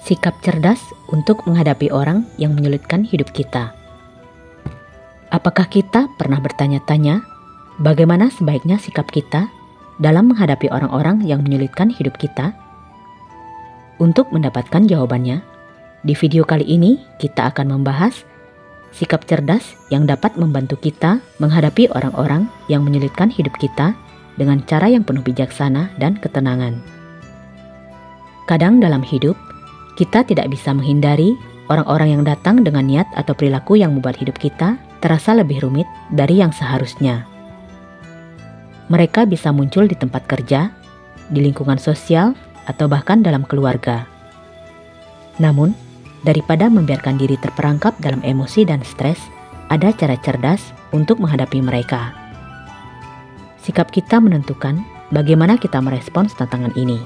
Sikap cerdas untuk menghadapi orang yang menyulitkan hidup kita. Apakah kita pernah bertanya-tanya bagaimana sebaiknya sikap kita dalam menghadapi orang-orang yang menyulitkan hidup kita? Untuk mendapatkan jawabannya, di video kali ini kita akan membahas sikap cerdas yang dapat membantu kita menghadapi orang-orang yang menyulitkan hidup kita dengan cara yang penuh bijaksana dan ketenangan. Kadang dalam hidup, kita tidak bisa menghindari orang-orang yang datang dengan niat atau perilaku yang membuat hidup kita terasa lebih rumit dari yang seharusnya. Mereka bisa muncul di tempat kerja, di lingkungan sosial, atau bahkan dalam keluarga. Namun, daripada membiarkan diri terperangkap dalam emosi dan stres, ada cara cerdas untuk menghadapi mereka. Sikap kita menentukan bagaimana kita merespons tantangan ini.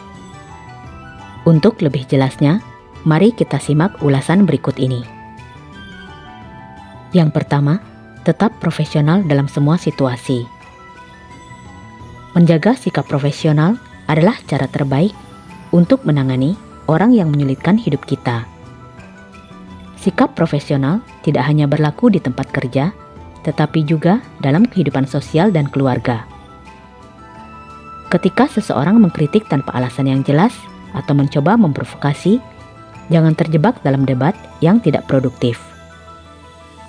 Untuk lebih jelasnya, mari kita simak ulasan berikut ini. Yang pertama, tetap profesional dalam semua situasi. Menjaga sikap profesional adalah cara terbaik untuk menangani orang yang menyulitkan hidup kita. Sikap profesional tidak hanya berlaku di tempat kerja, tetapi juga dalam kehidupan sosial dan keluarga. Ketika seseorang mengkritik tanpa alasan yang jelas atau mencoba memprovokasi, jangan terjebak dalam debat yang tidak produktif.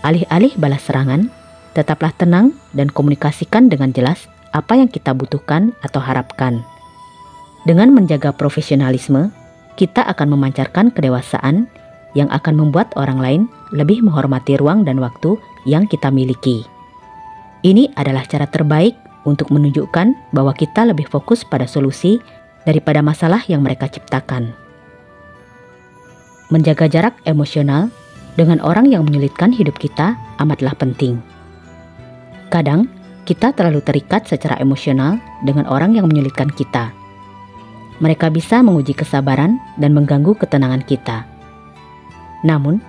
Alih-alih balas serangan, tetaplah tenang dan komunikasikan dengan jelas apa yang kita butuhkan atau harapkan. Dengan menjaga profesionalisme, kita akan memancarkan kedewasaan yang akan membuat orang lain lebih menghormati ruang dan waktu yang kita miliki. Ini adalah cara terbaik untuk menunjukkan bahwa kita lebih fokus pada solusi daripada masalah yang mereka ciptakan. Menjaga jarak emosional dengan orang yang menyulitkan hidup kita amatlah penting. Kadang, kita terlalu terikat secara emosional dengan orang yang menyulitkan kita. Mereka bisa menguji kesabaran dan mengganggu ketenangan kita. Namun,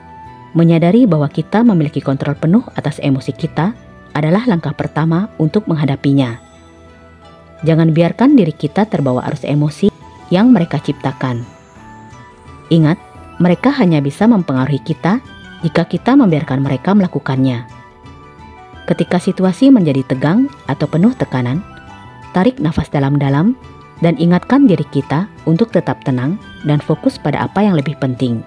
menyadari bahwa kita memiliki kontrol penuh atas emosi kita adalah langkah pertama untuk menghadapinya. Jangan biarkan diri kita terbawa arus emosi yang mereka ciptakan. Ingat, mereka hanya bisa mempengaruhi kita jika kita membiarkan mereka melakukannya. Ketika situasi menjadi tegang atau penuh tekanan, tarik nafas dalam-dalam dan ingatkan diri kita untuk tetap tenang dan fokus pada apa yang lebih penting.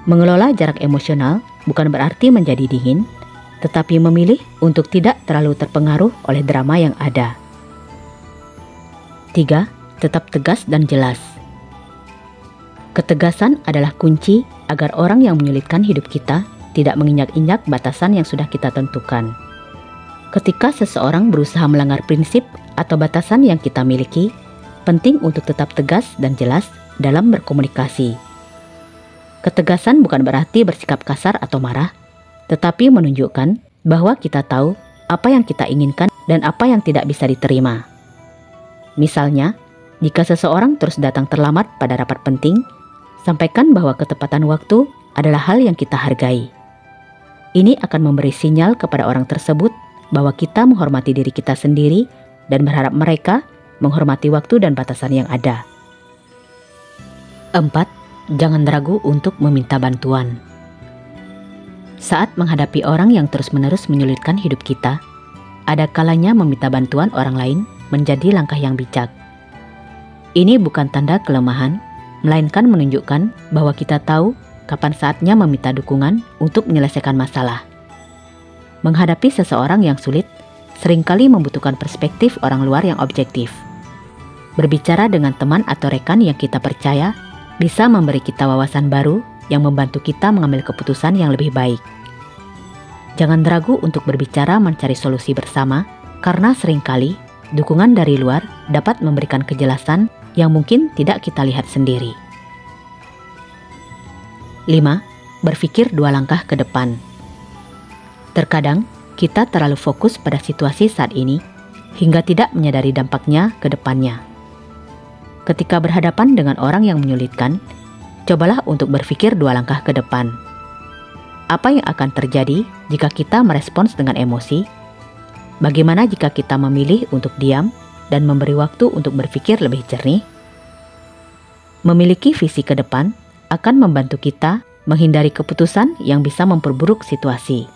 Mengelola jarak emosional bukan berarti menjadi dingin, tetapi memilih untuk tidak terlalu terpengaruh oleh drama yang ada. 3. Tetap tegas dan jelas. Ketegasan adalah kunci agar orang yang menyulitkan hidup kita tidak menginjak-injak batasan yang sudah kita tentukan. Ketika seseorang berusaha melanggar prinsip atau batasan yang kita miliki, penting untuk tetap tegas dan jelas dalam berkomunikasi. Ketegasan bukan berarti bersikap kasar atau marah, tetapi menunjukkan bahwa kita tahu apa yang kita inginkan dan apa yang tidak bisa diterima. Misalnya, jika seseorang terus datang terlambat pada rapat penting, sampaikan bahwa ketepatan waktu adalah hal yang kita hargai. Ini akan memberi sinyal kepada orang tersebut bahwa kita menghormati diri kita sendiri dan berharap mereka menghormati waktu dan batasan yang ada. 4. Jangan ragu untuk meminta bantuan. Saat menghadapi orang yang terus-menerus menyulitkan hidup kita, ada kalanya meminta bantuan orang lain menjadi langkah yang bijak. Ini bukan tanda kelemahan, melainkan menunjukkan bahwa kita tahu kapan saatnya meminta dukungan untuk menyelesaikan masalah. Menghadapi seseorang yang sulit seringkali membutuhkan perspektif orang luar yang objektif. Berbicara dengan teman atau rekan yang kita percaya bisa memberi kita wawasan baru yang membantu kita mengambil keputusan yang lebih baik. Jangan ragu untuk berbicara mencari solusi bersama, karena seringkali dukungan dari luar dapat memberikan kejelasan yang mungkin tidak kita lihat sendiri. 5. Berpikir 2 langkah ke depan. Terkadang, kita terlalu fokus pada situasi saat ini hingga tidak menyadari dampaknya ke depannya. Ketika berhadapan dengan orang yang menyulitkan, cobalah untuk berpikir 2 langkah ke depan. Apa yang akan terjadi jika kita merespons dengan emosi? Bagaimana jika kita memilih untuk diam dan memberi waktu untuk berpikir lebih jernih? Memiliki visi ke depan akan membantu kita menghindari keputusan yang bisa memperburuk situasi.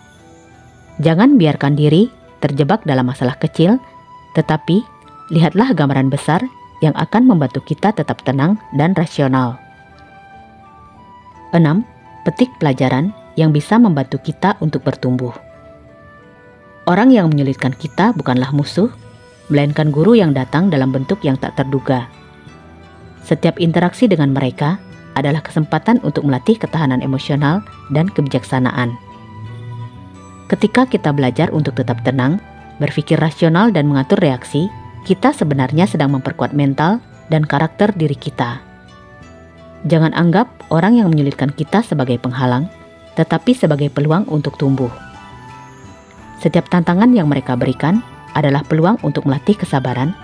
Jangan biarkan diri terjebak dalam masalah kecil, tetapi lihatlah gambaran besar yang akan membantu kita tetap tenang dan rasional. 6. Petik pelajaran yang bisa membantu kita untuk bertumbuh. Orang yang menyulitkan kita bukanlah musuh, melainkan guru yang datang dalam bentuk yang tak terduga. Setiap interaksi dengan mereka adalah kesempatan untuk melatih ketahanan emosional dan kebijaksanaan. Ketika kita belajar untuk tetap tenang, berpikir rasional dan mengatur reaksi, kita sebenarnya sedang memperkuat mental dan karakter diri kita. Jangan anggap orang yang menyulitkan kita sebagai penghalang, tetapi sebagai peluang untuk tumbuh. Setiap tantangan yang mereka berikan adalah peluang untuk melatih kesabaran,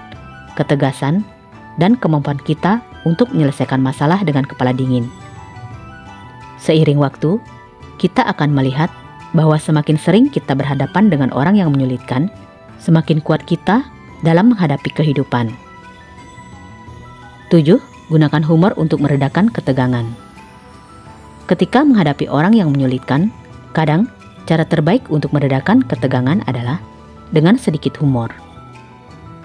ketegasan, dan kemampuan kita untuk menyelesaikan masalah dengan kepala dingin. Seiring waktu, kita akan melihat bahwa semakin sering kita berhadapan dengan orang yang menyulitkan, semakin kuat kita dalam menghadapi kehidupan. 7. Gunakan humor untuk meredakan ketegangan. Ketika menghadapi orang yang menyulitkan, kadang cara terbaik untuk meredakan ketegangan adalah dengan sedikit humor.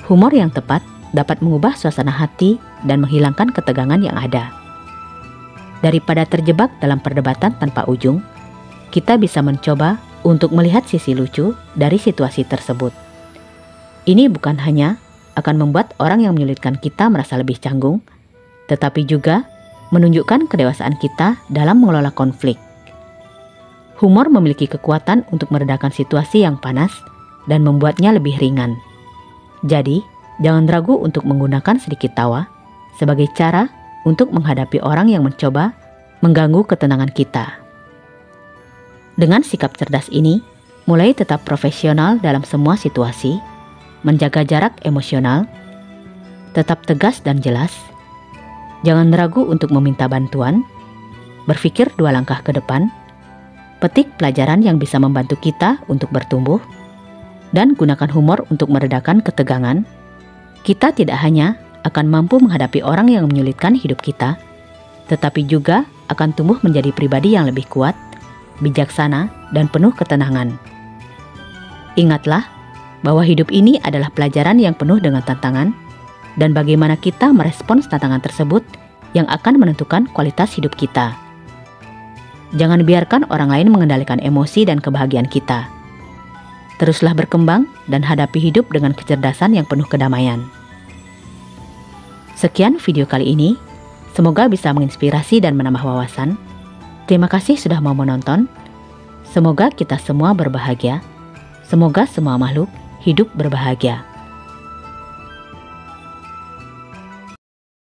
Humor yang tepat dapat mengubah suasana hati dan menghilangkan ketegangan yang ada. Daripada terjebak dalam perdebatan tanpa ujung, kita bisa mencoba untuk melihat sisi lucu dari situasi tersebut. Ini bukan hanya akan membuat orang yang menyulitkan kita merasa lebih canggung, tetapi juga menunjukkan kedewasaan kita dalam mengelola konflik. Humor memiliki kekuatan untuk meredakan situasi yang panas dan membuatnya lebih ringan. Jadi, jangan ragu untuk menggunakan sedikit tawa sebagai cara untuk menghadapi orang yang mencoba mengganggu ketenangan kita. Dengan sikap cerdas ini, mulai tetap profesional dalam semua situasi, menjaga jarak emosional, tetap tegas dan jelas, jangan ragu untuk meminta bantuan, berpikir 2 langkah ke depan, petik pelajaran yang bisa membantu kita untuk bertumbuh, dan gunakan humor untuk meredakan ketegangan. Kita tidak hanya akan mampu menghadapi orang yang menyulitkan hidup kita, tetapi juga akan tumbuh menjadi pribadi yang lebih kuat, bijaksana, dan penuh ketenangan. Ingatlah bahwa hidup ini adalah pelajaran yang penuh dengan tantangan, dan bagaimana kita merespons tantangan tersebut yang akan menentukan kualitas hidup kita. Jangan biarkan orang lain mengendalikan emosi dan kebahagiaan kita. Teruslah berkembang dan hadapi hidup dengan kecerdasan yang penuh kedamaian. Sekian video kali ini, semoga bisa menginspirasi dan menambah wawasan. Terima kasih sudah mau menonton. Semoga kita semua berbahagia. Semoga semua makhluk hidup berbahagia.